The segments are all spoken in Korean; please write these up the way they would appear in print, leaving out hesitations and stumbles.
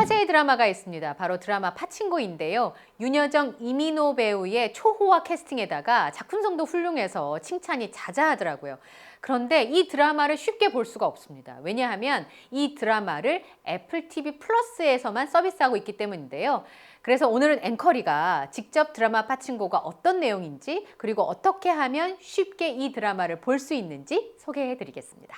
화제의 드라마가 있습니다. 바로 드라마 파친코인데요. 윤여정, 이민호 배우의 초호화 캐스팅에다가 작품성도 훌륭해서 칭찬이 자자하더라고요. 그런데 이 드라마를 쉽게 볼 수가 없습니다. 왜냐하면 이 드라마를 애플 TV 플러스에서만 서비스하고 있기 때문인데요. 그래서 오늘은 앵커리가 직접 드라마 파친코가 어떤 내용인지, 그리고 어떻게 하면 쉽게 이 드라마를 볼 수 있는지 소개해 드리겠습니다.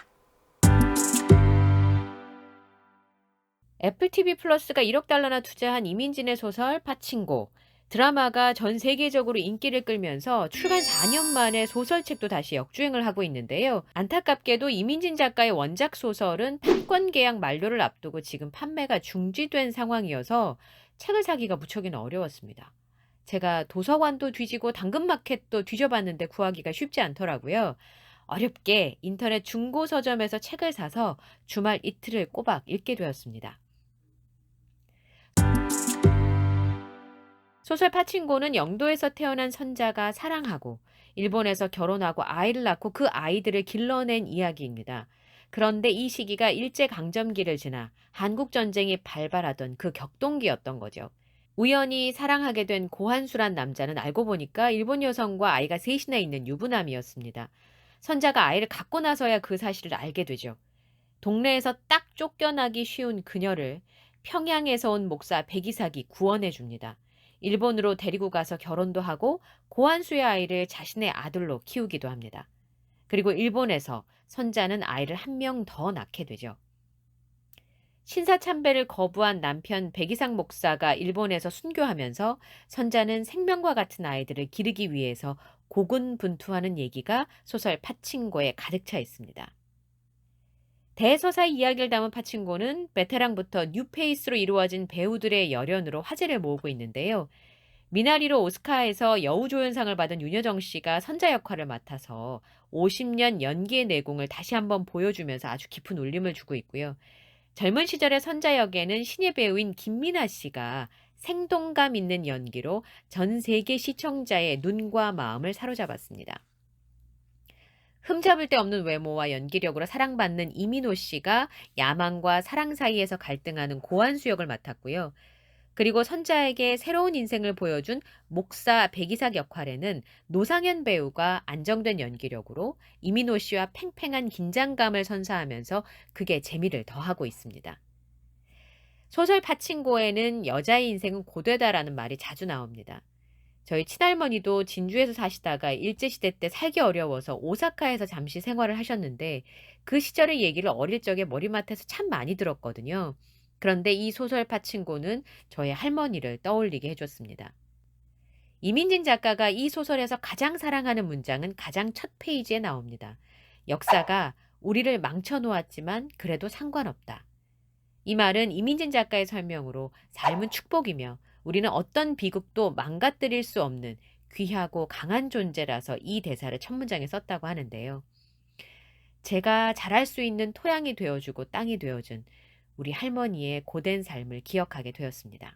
애플 TV 플러스가 1억 달러나 투자한 이민진의 소설 파친코. 드라마가 전 세계적으로 인기를 끌면서 출간 4년 만에 소설책도 다시 역주행을 하고 있는데요. 안타깝게도 이민진 작가의 원작 소설은 판권 계약 만료를 앞두고 지금 판매가 중지된 상황이어서 책을 사기가 무척이나 어려웠습니다. 제가 도서관도 뒤지고 당근마켓도 뒤져봤는데 구하기가 쉽지 않더라고요. 어렵게 인터넷 중고 서점에서 책을 사서 주말 이틀을 꼬박 읽게 되었습니다. 소설 파친코는 영도에서 태어난 선자가 사랑하고 일본에서 결혼하고 아이를 낳고 그 아이들을 길러낸 이야기입니다. 그런데 이 시기가 일제강점기를 지나 한국전쟁이 발발하던 그 격동기였던 거죠. 우연히 사랑하게 된 고한수란 남자는 알고 보니까 일본 여성과 아이가 셋이나 있는 유부남이었습니다. 선자가 아이를 갖고 나서야 그 사실을 알게 되죠. 동네에서 딱 쫓겨나기 쉬운 그녀를 평양에서 온 목사 백이삭이 구원해 줍니다. 일본으로 데리고 가서 결혼도 하고 고한수의 아이를 자신의 아들로 키우기도 합니다. 그리고 일본에서 선자는 아이를 한 명 더 낳게 되죠. 신사참배를 거부한 남편 백이삭 목사가 일본에서 순교하면서 선자는 생명과 같은 아이들을 기르기 위해서 고군분투하는 얘기가 소설 파친코에 가득 차 있습니다. 대서사 이야기를 담은 파친코는 베테랑부터 뉴페이스로 이루어진 배우들의 열연으로 화제를 모으고 있는데요. 미나리로 오스카에서 여우조연상을 받은 윤여정 씨가 선자 역할을 맡아서 50년 연기의 내공을 다시 한번 보여주면서 아주 깊은 울림을 주고 있고요. 젊은 시절의 선자 역에는 신예 배우인 김미나 씨가 생동감 있는 연기로 전 세계 시청자의 눈과 마음을 사로잡았습니다. 흠잡을 데 없는 외모와 연기력으로 사랑받는 이민호 씨가 야망과 사랑 사이에서 갈등하는 고한수 역을 맡았고요. 그리고 선자에게 새로운 인생을 보여준 목사 백이삭 역할에는 노상현 배우가 안정된 연기력으로 이민호 씨와 팽팽한 긴장감을 선사하면서 그게 재미를 더하고 있습니다. 소설 파친코에는 여자의 인생은 고되다라는 말이 자주 나옵니다. 저희 친할머니도 진주에서 사시다가 일제시대 때 살기 어려워서 오사카에서 잠시 생활을 하셨는데 그 시절의 얘기를 어릴 적에 머리맡에서 참 많이 들었거든요. 그런데 이 소설 파친코는 저의 할머니를 떠올리게 해줬습니다. 이민진 작가가 이 소설에서 가장 사랑하는 문장은 가장 첫 페이지에 나옵니다. 역사가 우리를 망쳐놓았지만 그래도 상관없다. 이 말은 이민진 작가의 설명으로 삶은 축복이며 우리는 어떤 비극도 망가뜨릴 수 없는 귀하고 강한 존재라서 이 대사를 첫 문장에 썼다고 하는데요. 제가 자랄 수 있는 토양이 되어주고 땅이 되어준 우리 할머니의 고된 삶을 기억하게 되었습니다.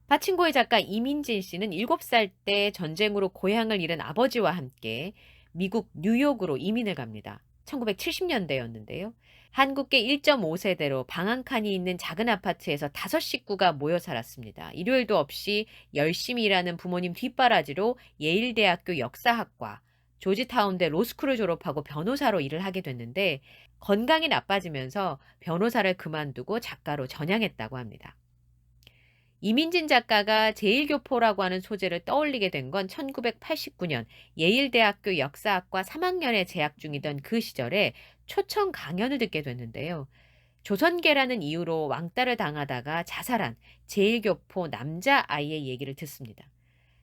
파친코의 작가 이민진 씨는 7살 때 전쟁으로 고향을 잃은 아버지와 함께 미국 뉴욕으로 이민을 갑니다. 1970년대였는데요. 한국계 1.5세대로 방 한 칸이 있는 작은 아파트에서 5식구가 모여 살았습니다. 일요일도 없이 열심히 일하는 부모님 뒷바라지로 예일대학교 역사학과, 조지타운대 로스쿨을 졸업하고 변호사로 일을 하게 됐는데 건강이 나빠지면서 변호사를 그만두고 작가로 전향했다고 합니다. 이민진 작가가 제1교포라고 하는 소재를 떠올리게 된 건 1989년 예일대학교 역사학과 3학년에 재학 중이던 그 시절에 초청 강연을 듣게 됐는데요. 조선계라는 이유로 왕따를 당하다가 자살한 제1교포 남자아이의 얘기를 듣습니다.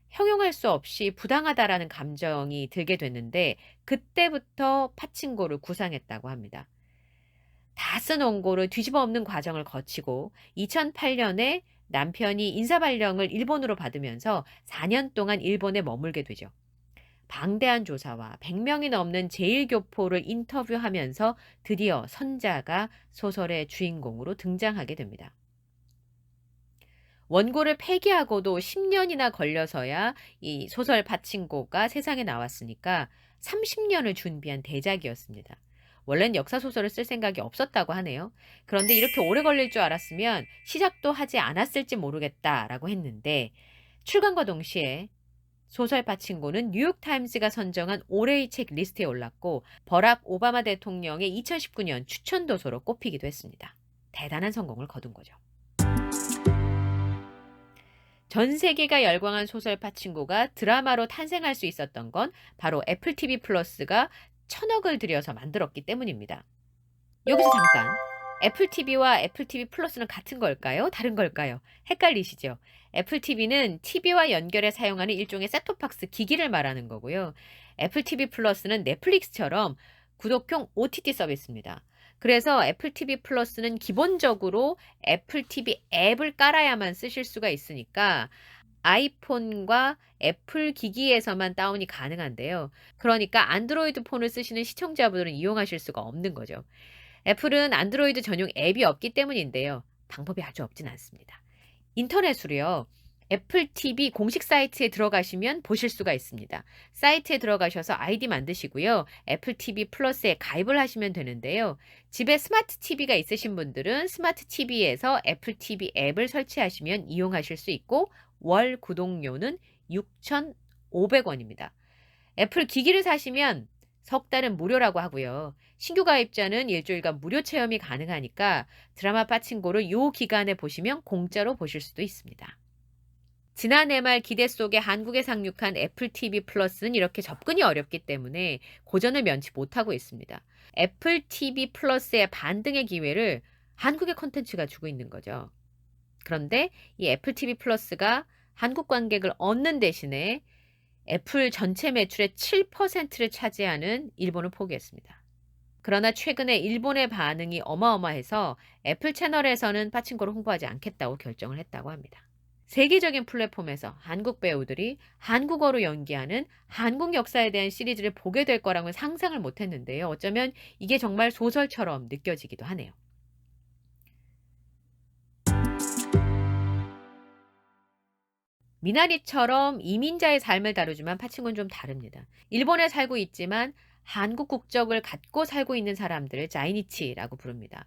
형용할 수 없이 부당하다라는 감정이 들게 됐는데 그때부터 파친코를 구상했다고 합니다. 다 쓴 원고를 뒤집어 엎는 과정을 거치고 2008년에 남편이 인사발령을 일본으로 받으면서 4년 동안 일본에 머물게 되죠. 방대한 조사와 100명이 넘는 제1교포를 인터뷰하면서 드디어 선자가 소설의 주인공으로 등장하게 됩니다. 원고를 폐기하고도 10년이나 걸려서야 이 소설 파친코가 세상에 나왔으니까 30년을 준비한 대작이었습니다. 원래는 역사소설을 쓸 생각이 없었다고 하네요. 그런데 이렇게 오래 걸릴 줄 알았으면 시작도 하지 않았을지 모르겠다라고 했는데 출간과 동시에 소설 파친코는 뉴욕타임스가 선정한 올해의 책 리스트에 올랐고 버락 오바마 대통령의 2019년 추천도서로 꼽히기도 했습니다. 대단한 성공을 거둔 거죠. 전 세계가 열광한 소설 파친코가 드라마로 탄생할 수 있었던 건 바로 애플 TV 플러스가 1,000억을 들여서 만들었기 때문입니다. 여기서 잠깐. 애플 TV와 애플 TV 플러스는 같은 걸까요? 다른 걸까요? 헷갈리시죠? 애플 TV는 TV와 연결해 사용하는 일종의 셋톱박스 기기를 말하는 거고요. 애플 TV 플러스는 넷플릭스처럼 구독형 OTT 서비스입니다. 그래서 애플 TV 플러스는 기본적으로 애플 TV 앱을 깔아야만 쓰실 수가 있으니까 아이폰과 애플 기기에서만 다운이 가능한데요. 그러니까 안드로이드 폰을 쓰시는 시청자분들은 이용하실 수가 없는 거죠. 애플은 안드로이드 전용 앱이 없기 때문인데요. 방법이 아주 없진 않습니다. 인터넷으로요. 애플 TV 공식 사이트에 들어가시면 보실 수가 있습니다. 사이트에 들어가셔서 아이디 만드시고요. 애플 TV 플러스에 가입을 하시면 되는데요. 집에 스마트 TV가 있으신 분들은 스마트 TV에서 애플 TV 앱을 설치하시면 이용하실 수 있고 월 구독료는 6,500원입니다. 애플 기기를 사시면 석 달은 무료라고 하고요. 신규 가입자는 일주일간 무료 체험이 가능하니까 드라마 파친코를 요 기간에 보시면 공짜로 보실 수도 있습니다. 지난해 말 기대 속에 한국에 상륙한 애플 TV 플러스는 이렇게 접근이 어렵기 때문에 고전을 면치 못하고 있습니다. 애플 TV 플러스의 반등의 기회를 한국의 콘텐츠가 주고 있는 거죠. 그런데 이 애플 TV 플러스가 한국 관객을 얻는 대신에 애플 전체 매출의 7%를 차지하는 일본을 포기했습니다. 그러나 최근에 일본의 반응이 어마어마해서 애플 채널에서는 파친코를 홍보하지 않겠다고 결정을 했다고 합니다. 세계적인 플랫폼에서 한국 배우들이 한국어로 연기하는 한국 역사에 대한 시리즈를 보게 될 거라고는 상상을 못했는데요. 어쩌면 이게 정말 소설처럼 느껴지기도 하네요. 미나리처럼 이민자의 삶을 다루지만 파친코는 좀 다릅니다. 일본에 살고 있지만 한국 국적을 갖고 살고 있는 사람들을 자이니치라고 부릅니다.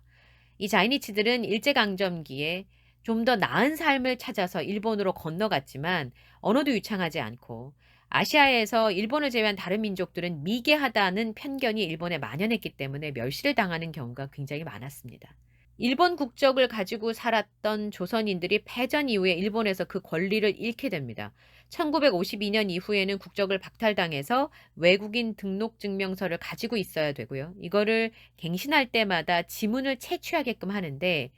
이 자이니치들은 일제강점기에 좀 더 나은 삶을 찾아서 일본으로 건너갔지만 언어도 유창하지 않고 아시아에서 일본을 제외한 다른 민족들은 미개하다는 편견이 일본에 만연했기 때문에 멸시를 당하는 경우가 굉장히 많았습니다. 일본 국적을 가지고 살았던 조선인들이 패전 이후에 일본에서 그 권리를 잃게 됩니다. 1952년 이후에는 국적을 박탈당해서 외국인 등록증명서를 가지고 있어야 되고요. 이거를 갱신할 때마다 지문을 채취하게끔 하는데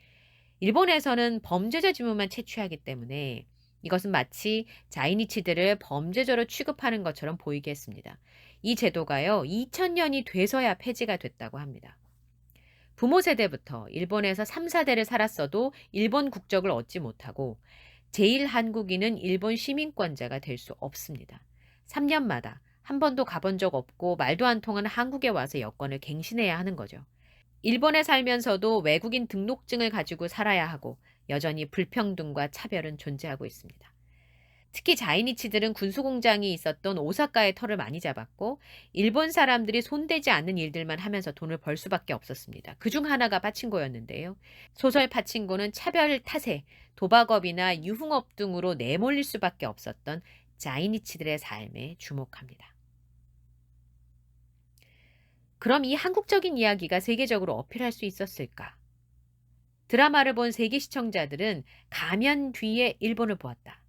일본에서는 범죄자 지문만 채취하기 때문에 이것은 마치 자이니치들을 범죄자로 취급하는 것처럼 보이게 했습니다. 이 제도가요, 2000년이 돼서야 폐지가 됐다고 합니다. 부모 세대부터 일본에서 3, 4대를 살았어도 일본 국적을 얻지 못하고 제1한국인은 일본 시민권자가 될 수 없습니다. 3년마다 한 번도 가본 적 없고 말도 안 통하는 한국에 와서 여권을 갱신해야 하는 거죠. 일본에 살면서도 외국인 등록증을 가지고 살아야 하고 여전히 불평등과 차별은 존재하고 있습니다. 특히 자이니치들은 군수공장이 있었던 오사카의 터를 많이 잡았고 일본 사람들이 손대지 않는 일들만 하면서 돈을 벌 수밖에 없었습니다. 그중 하나가 파친코였는데요. 소설 파친코는 차별 탓에 도박업이나 유흥업 등으로 내몰릴 수밖에 없었던 자이니치들의 삶에 주목합니다. 그럼 이 한국적인 이야기가 세계적으로 어필할 수 있었을까? 드라마를 본 세계 시청자들은 가면 뒤에 일본을 보았다.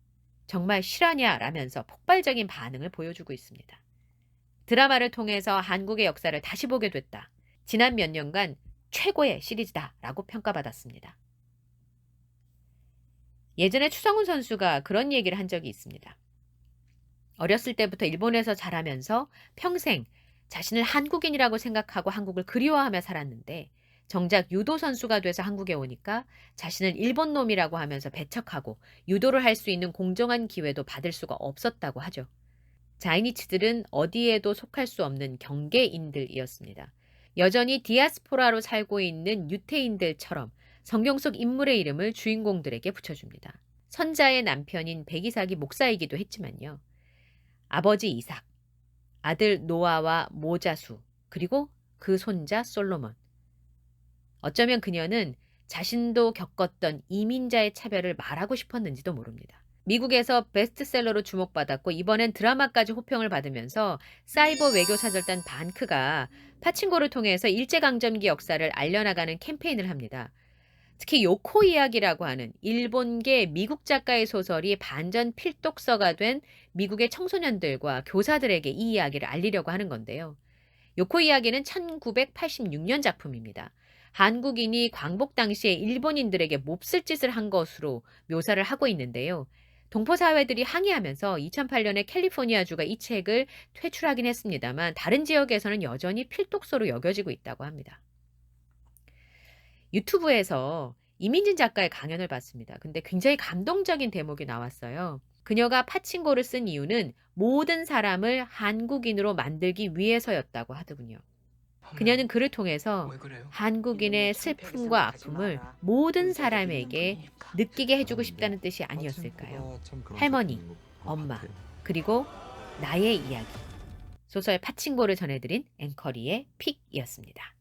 정말 실화냐라면서 폭발적인 반응을 보여주고 있습니다. 드라마를 통해서 한국의 역사를 다시 보게 됐다. 지난 몇 년간 최고의 시리즈다라고 평가받았습니다. 예전에 추성훈 선수가 그런 얘기를 한 적이 있습니다. 어렸을 때부터 일본에서 자라면서 평생 자신을 한국인이라고 생각하고 한국을 그리워하며 살았는데 정작 유도 선수가 돼서 한국에 오니까 자신을 일본 놈이라고 하면서 배척하고 유도를 할 수 있는 공정한 기회도 받을 수가 없었다고 하죠. 자이니치들은 어디에도 속할 수 없는 경계인들이었습니다. 여전히 디아스포라로 살고 있는 유태인들처럼 성경 속 인물의 이름을 주인공들에게 붙여줍니다. 선자의 남편인 백이삭이 목사이기도 했지만요. 아버지 이삭, 아들 노아와 모자수, 그리고 그 손자 솔로몬. 어쩌면 그녀는 자신도 겪었던 이민자의 차별을 말하고 싶었는지도 모릅니다. 미국에서 베스트셀러로 주목받았고 이번엔 드라마까지 호평을 받으면서 사이버 외교 사절단 반크가 파친코를 통해서 일제강점기 역사를 알려나가는 캠페인을 합니다. 특히 요코 이야기라고 하는 일본계 미국 작가의 소설이 반전 필독서가 된 미국의 청소년들과 교사들에게 이 이야기를 알리려고 하는 건데요. 요코 이야기는 1986년 작품입니다. 한국인이 광복 당시에 일본인들에게 몹쓸 짓을 한 것으로 묘사를 하고 있는데요. 동포사회들이 항의하면서 2008년에 캘리포니아주가 이 책을 퇴출하긴 했습니다만 다른 지역에서는 여전히 필독서로 여겨지고 있다고 합니다. 유튜브에서 이민진 작가의 강연을 봤습니다. 근데 굉장히 감동적인 대목이 나왔어요. 그녀가 파친코를 쓴 이유는 모든 사람을 한국인으로 만들기 위해서였다고 하더군요. 그녀는 글을 통해서 한국인의 슬픔과 아픔을 모든 사람에게 느끼게 해주고 싶다는 뜻이 아니었을까요? 할머니, 엄마, 그리고 나의 이야기. 소설 파친코를 전해드린 앵커리의 픽이었습니다.